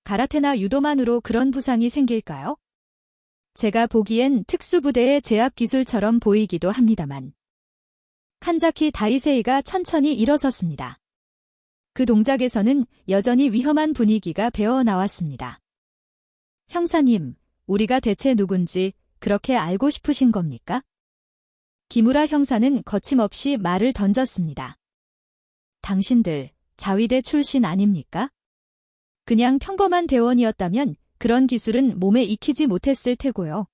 가라테나 유도만으로 그런 부상이 생길까요? 제가 보기엔 특수부대의 제압기술처럼 보이기도 합니다만. 칸자키 다이세이가 천천히 일어섰습니다. 그 동작에서는 여전히 위험한 분위기가 배어나왔습니다. 형사님, 우리가 대체 누군지 그렇게 알고 싶으신 겁니까? 기무라 형사는 거침없이 말을 던졌습니다. 당신들 자위대 출신 아닙니까? 그냥 평범한 대원이었다면 그런 기술은 몸에 익히지 못했을 테고요.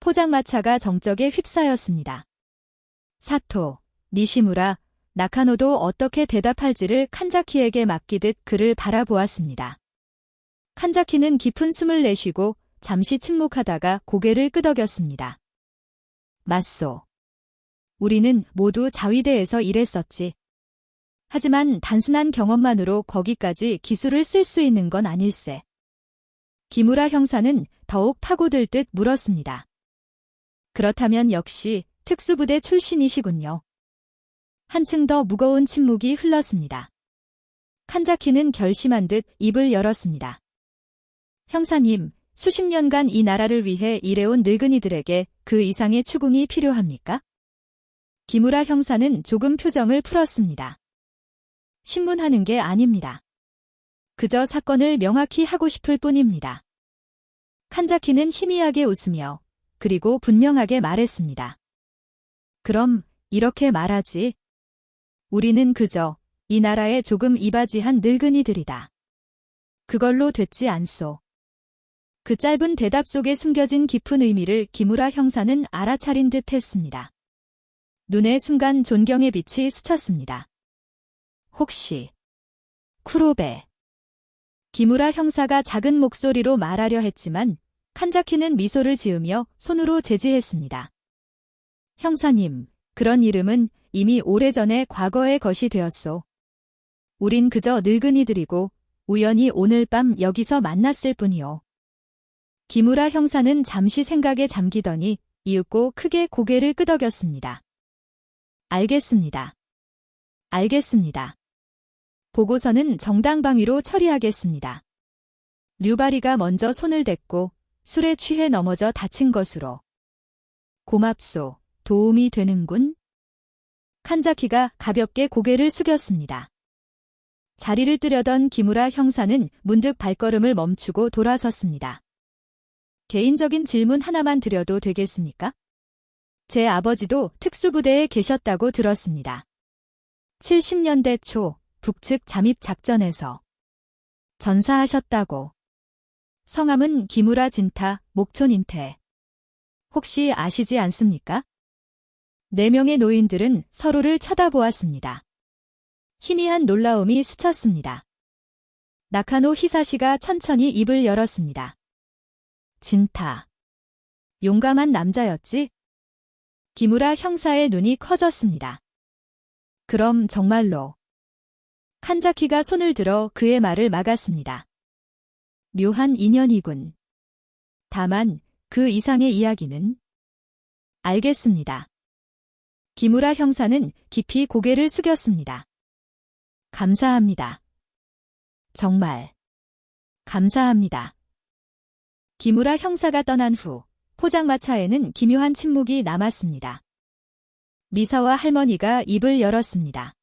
포장마차가 정적에 휩싸였습니다. 사토, 니시무라, 나카노도 어떻게 대답할지를 칸자키에게 맡기듯 그를 바라보았습니다. 칸자키는 깊은 숨을 내쉬고 잠시 침묵하다가 고개를 끄덕였습니다. 맞소. 우리는 모두 자위대에서 일했었지. 하지만 단순한 경험만으로 거기까지 기술을 쓸 수 있는 건 아닐세. 기무라 형사는 더욱 파고들 듯 물었습니다. 그렇다면 역시 특수부대 출신이시군요. 한층 더 무거운 침묵이 흘렀습니다. 칸자키는 결심한 듯 입을 열었습니다. 형사님, 수십 년간 이 나라를 위해 일해온 늙은이들에게 그 이상의 추궁이 필요합니까? 기무라 형사는 조금 표정을 풀었습니다. 신문하는 게 아닙니다. 그저 사건을 명확히 하고 싶을 뿐입니다. 칸자키는 희미하게 웃으며 그리고 분명하게 말했습니다. 그럼 이렇게 말하지. 우리는 그저 이 나라에 조금 이바지한 늙은이들이다. 그걸로 됐지 않소. 그 짧은 대답 속에 숨겨진 깊은 의미를 기무라 형사는 알아차린 듯 했습니다. 눈에 순간 존경의 빛이 스쳤습니다. 혹시 쿠로베. 기무라 형사가 작은 목소리로 말하려 했지만 칸자키는 미소를 지으며 손으로 제지했습니다. 형사님, 그런 이름은 이미 오래전에 과거의 것이 되었소. 우린 그저 늙은이들이고 우연히 오늘 밤 여기서 만났을 뿐이요. 기무라 형사는 잠시 생각에 잠기더니 이윽고 크게 고개를 끄덕였습니다. 알겠습니다. 알겠습니다. 보고서는 정당방위로 처리하겠습니다. 류바리가 먼저 손을 댔고 술에 취해 넘어져 다친 것으로. 고맙소. 도움이 되는군. 칸자키가 가볍게 고개를 숙였습니다. 자리를 뜨려던 기무라 형사는 문득 발걸음을 멈추고 돌아섰습니다. 개인적인 질문 하나만 드려도 되겠습니까? 제 아버지도 특수부대에 계셨다고 들었습니다. 70년대 초 북측 잠입 작전에서 전사하셨다고. 성함은 기무라 진타, 목촌 인태. 혹시 아시지 않습니까? 4명의 노인들은 서로를 쳐다보았습니다. 희미한 놀라움이 스쳤습니다. 나카노 히사시가 천천히 입을 열었습니다. 진타. 용감한 남자였지? 기무라 형사의 눈이 커졌습니다. 그럼 정말로. 칸자키가 손을 들어 그의 말을 막았습니다. 묘한 인연이군. 다만 그 이상의 이야기는? 알겠습니다. 기무라 형사는 깊이 고개를 숙였습니다. 감사합니다. 정말. 감사합니다. 기무라 형사가 떠난 후 포장마차에는 기묘한 침묵이 남았습니다. 미사와 할머니가 입을 열었습니다.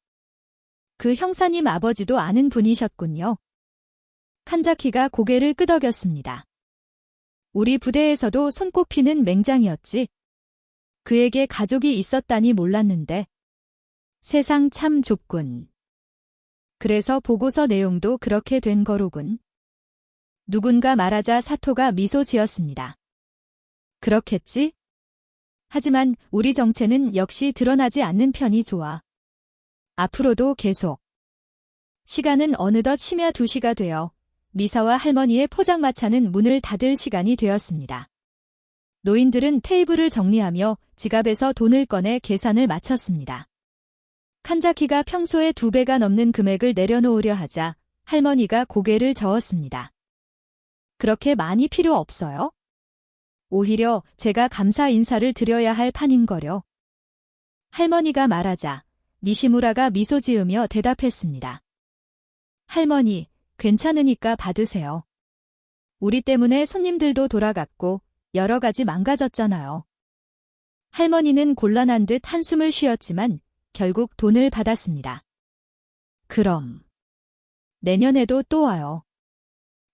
그 형사님 아버지도 아는 분이셨군요. 칸자키가 고개를 끄덕였습니다. 우리 부대에서도 손꼽히는 맹장이었지. 그에게 가족이 있었다니 몰랐는데. 세상 참 좁군. 그래서 보고서 내용도 그렇게 된 거로군. 누군가 말하자 사토가 미소 지었습니다. 그렇겠지? 하지만 우리 정체는 역시 드러나지 않는 편이 좋아. 앞으로도 계속. 시간은 어느덧 심야 2시가 되어 미사와 할머니의 포장마차는 문을 닫을 시간이 되었습니다. 노인들은 테이블을 정리하며 지갑에서 돈을 꺼내 계산을 마쳤습니다. 칸자키가 평소의 2배가 넘는 금액을 내려놓으려 하자 할머니가 고개를 저었습니다. 그렇게 많이 필요 없어요? 오히려 제가 감사 인사를 드려야 할 판인거려. 할머니가 말하자 니시무라가 미소 지으며 대답했습니다. 할머니, 괜찮으니까 받으세요. 우리 때문에 손님들도 돌아갔고 여러 가지 망가졌잖아요. 할머니는 곤란한 듯 한숨을 쉬었지만 결국 돈을 받았습니다. 그럼 내년에도 또 와요.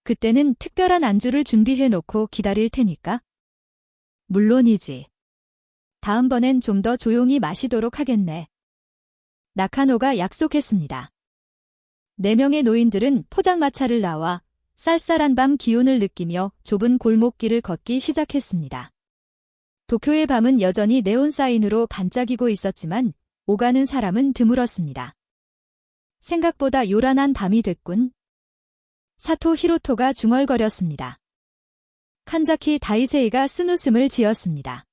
그때는 특별한 안주를 준비해놓고 기다릴 테니까. 물론이지. 다음번엔 좀 더 조용히 마시도록 하겠네. 나카노가 약속했습니다. 4명의 노인들은 포장마차를 나와 쌀쌀한 밤 기운을 느끼며 좁은 골목길을 걷기 시작했습니다. 도쿄의 밤은 여전히 네온 사인으로 반짝이고 있었지만 오가는 사람은 드물었습니다. 생각보다 요란한 밤이 됐군. 사토 히로토가 중얼거렸습니다. 칸자키 다이세이가 쓴웃음을 지었습니다.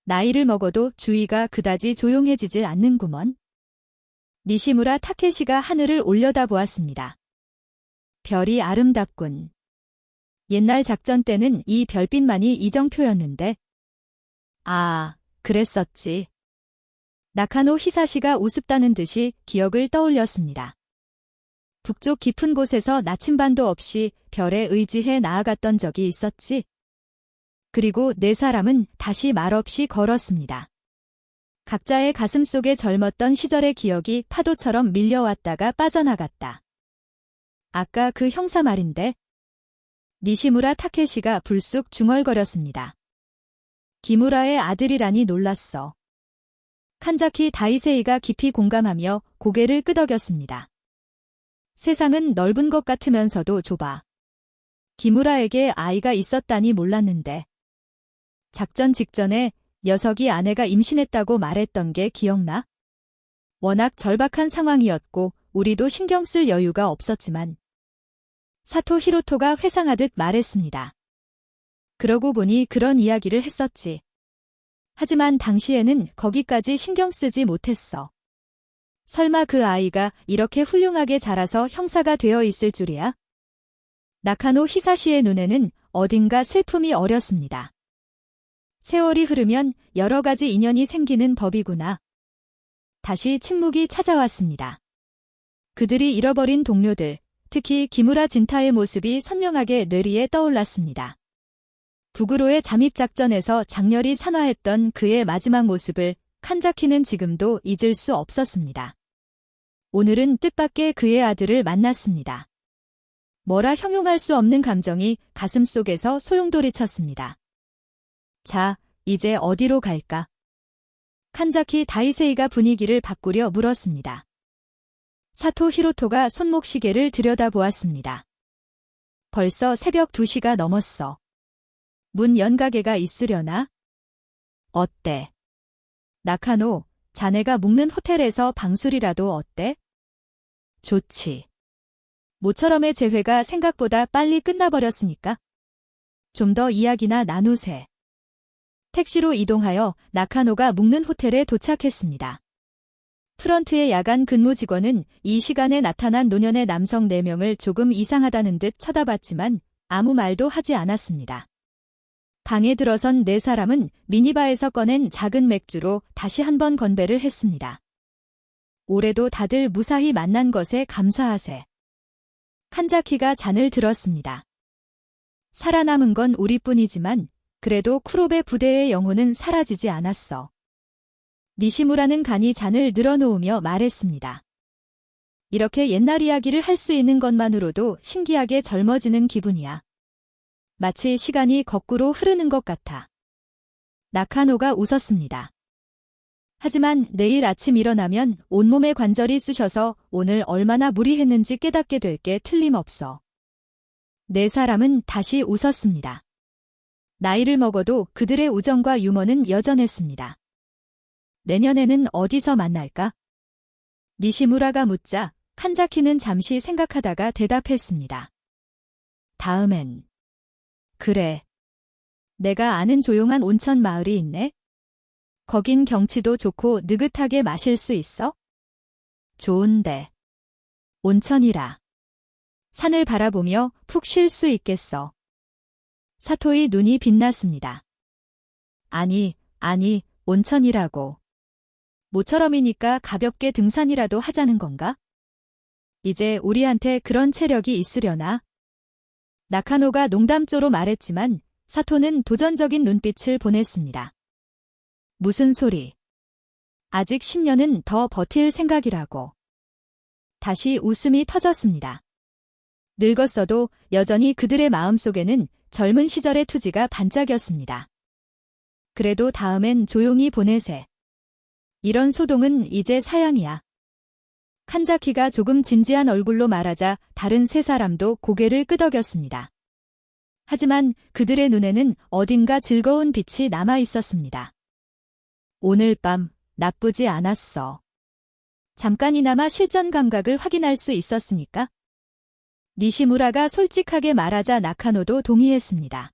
나이를 먹어도 주위가 그다지 조용해지질 않는구먼. 니시무라 타케시가 하늘을 올려다보았습니다. 별이 아름답군. 옛날 작전 때는 이 별빛만이 이정표였는데. 아, 그랬었지. 나카노 히사시가 우습다는 듯이 기억을 떠올렸습니다. 북쪽 깊은 곳에서 나침반도 없이 별에 의지해 나아갔던 적이 있었지. 그리고 네 사람은 다시 말없이 걸었습니다. 각자의 가슴 속에 젊었던 시절의 기억이 파도처럼 밀려왔다가 빠져나갔다. 아까 그 형사 말인데. 니시무라 타케시가 불쑥 중얼거렸습니다. 기무라의 아들이라니 놀랐어. 칸자키 다이세이가 깊이 공감하며 고개를 끄덕였습니다. 세상은 넓은 것 같으면서도 좁아. 기무라에게 아이가 있었다니 몰랐는데. 작전 직전에 녀석이 아내가 임신했다고 말했던 게 기억나? 워낙 절박한 상황이었고 우리도 신경 쓸 여유가 없었지만. 사토 히로토가 회상하듯 말했습니다. 그러고 보니 그런 이야기를 했었지. 하지만 당시에는 거기까지 신경 쓰지 못했어. 설마 그 아이가 이렇게 훌륭하게 자라서 형사가 되어 있을 줄이야? 나카노 히사시의 눈에는 어딘가 슬픔이 어렸습니다. 세월이 흐르면 여러 가지 인연이 생기는 법이구나. 다시 침묵이 찾아왔습니다. 그들이 잃어버린 동료들, 특히 기무라 진타의 모습이 선명하게 뇌리에 떠올랐습니다. 북으로의 잠입작전에서 장렬히 산화했던 그의 마지막 모습을 칸자키는 지금도 잊을 수 없었습니다. 오늘은 뜻밖의 그의 아들을 만났습니다. 뭐라 형용할 수 없는 감정이 가슴속에서 소용돌이쳤습니다. 자, 이제 어디로 갈까? 칸자키 다이세이가 분위기를 바꾸려 물었습니다. 사토 히로토가 손목 시계를 들여다보았습니다. 벌써 새벽 2시가 넘었어. 문 연가게가 있으려나? 어때? 나카노, 자네가 묵는 호텔에서 방술이라도 어때? 좋지. 모처럼의 재회가 생각보다 빨리 끝나버렸으니까. 좀 더 이야기나 나누세. 택시로 이동하여 나카노가 묵는 호텔에 도착했습니다. 프런트의 야간 근무 직원은 이 시간에 나타난 노년의 남성 4명을 조금 이상하다는 듯 쳐다봤지만 아무 말도 하지 않았습니다. 방에 들어선 4사람은 미니바에서 꺼낸 작은 맥주로 다시 한번 건배를 했습니다. 올해도 다들 무사히 만난 것에 감사하세. 칸자키가 잔을 들었습니다. 살아남은 건 우리뿐이지만 그래도 쿠로베 부대의 영혼은 사라지지 않았어. 니시무라는 간이 잔을 늘어놓으며 말했습니다. 이렇게 옛날 이야기를 할 수 있는 것만으로도 신기하게 젊어지는 기분이야. 마치 시간이 거꾸로 흐르는 것 같아. 나카노가 웃었습니다. 하지만 내일 아침 일어나면 온몸의 관절이 쑤셔서 오늘 얼마나 무리했는지 깨닫게 될 게 틀림없어. 4사람은 다시 웃었습니다. 나이를 먹어도 그들의 우정과 유머는 여전했습니다. 내년에는 어디서 만날까? 니시무라가 묻자 칸자키는 잠시 생각하다가 대답했습니다. 다음엔. 그래. 내가 아는 조용한 온천 마을이 있네. 거긴 경치도 좋고 느긋하게 마실 수 있어? 좋은데. 온천이라. 산을 바라보며 푹 쉴 수 있겠어. 사토의 눈이 빛났습니다. 아니, 온천이라고. 모처럼이니까 가볍게 등산이라도 하자는 건가? 이제 우리한테 그런 체력이 있으려나? 나카노가 농담조로 말했지만 사토는 도전적인 눈빛을 보냈습니다. 무슨 소리? 아직 10년은 더 버틸 생각이라고. 다시 웃음이 터졌습니다. 늙었어도 여전히 그들의 마음속에는 젊은 시절의 투지가 반짝였습니다. 그래도 다음엔 조용히 보내세. 이런 소동은 이제 사양이야. 칸자키가 조금 진지한 얼굴로 말하자 다른 3사람도 고개를 끄덕였습니다. 하지만 그들의 눈에는 어딘가 즐거운 빛이 남아 있었습니다. 오늘 밤 나쁘지 않았어. 잠깐이나마 실전 감각을 확인할 수 있었으니까. 니시무라가 솔직하게 말하자 나카노도 동의했습니다.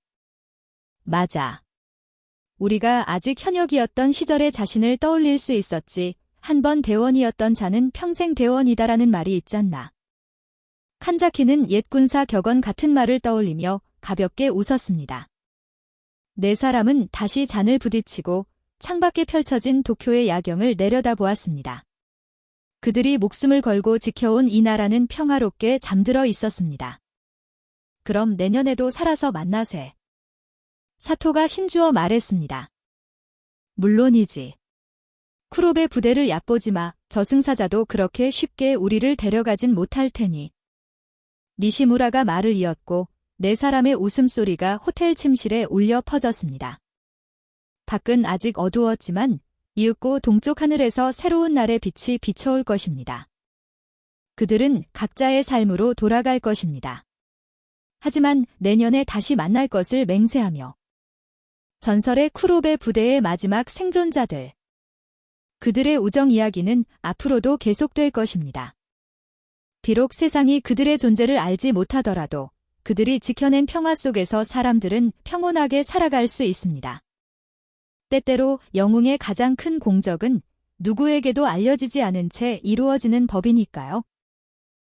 맞아. 우리가 아직 현역이었던 시절의 자신을 떠올릴 수 있었지. 한 번 대원이었던 자는 평생 대원이다라는 말이 있잖나. 칸자키는 옛 군사 격언 같은 말을 떠올리며 가볍게 웃었습니다. 네 사람은 다시 잔을 부딪히고 창밖에 펼쳐진 도쿄의 야경을 내려다보았습니다. 그들이 목숨을 걸고 지켜온 이 나라는 평화롭게 잠들어 있었습니다. 그럼 내년에도 살아서 만나세. 사토가 힘주어 말했습니다. 물론이지. 쿠로베 부대를 얕보지 마. 저승사자도 그렇게 쉽게 우리를 데려가진 못할 테니. 니시무라가 말을 이었고 네 사람의 웃음소리가 호텔 침실에 울려 퍼졌습니다. 밖은 아직 어두웠지만 이윽고 동쪽 하늘에서 새로운 날의 빛이 비춰올 것입니다. 그들은 각자의 삶으로 돌아갈 것입니다. 하지만 내년에 다시 만날 것을 맹세하며. 전설의 쿠로베 부대의 마지막 생존자들. 그들의 우정 이야기는 앞으로도 계속될 것입니다. 비록 세상이 그들의 존재를 알지 못하더라도 그들이 지켜낸 평화 속에서 사람들은 평온하게 살아갈 수 있습니다. 때때로 영웅의 가장 큰 공적은 누구에게도 알려지지 않은 채 이루어지는 법이니까요.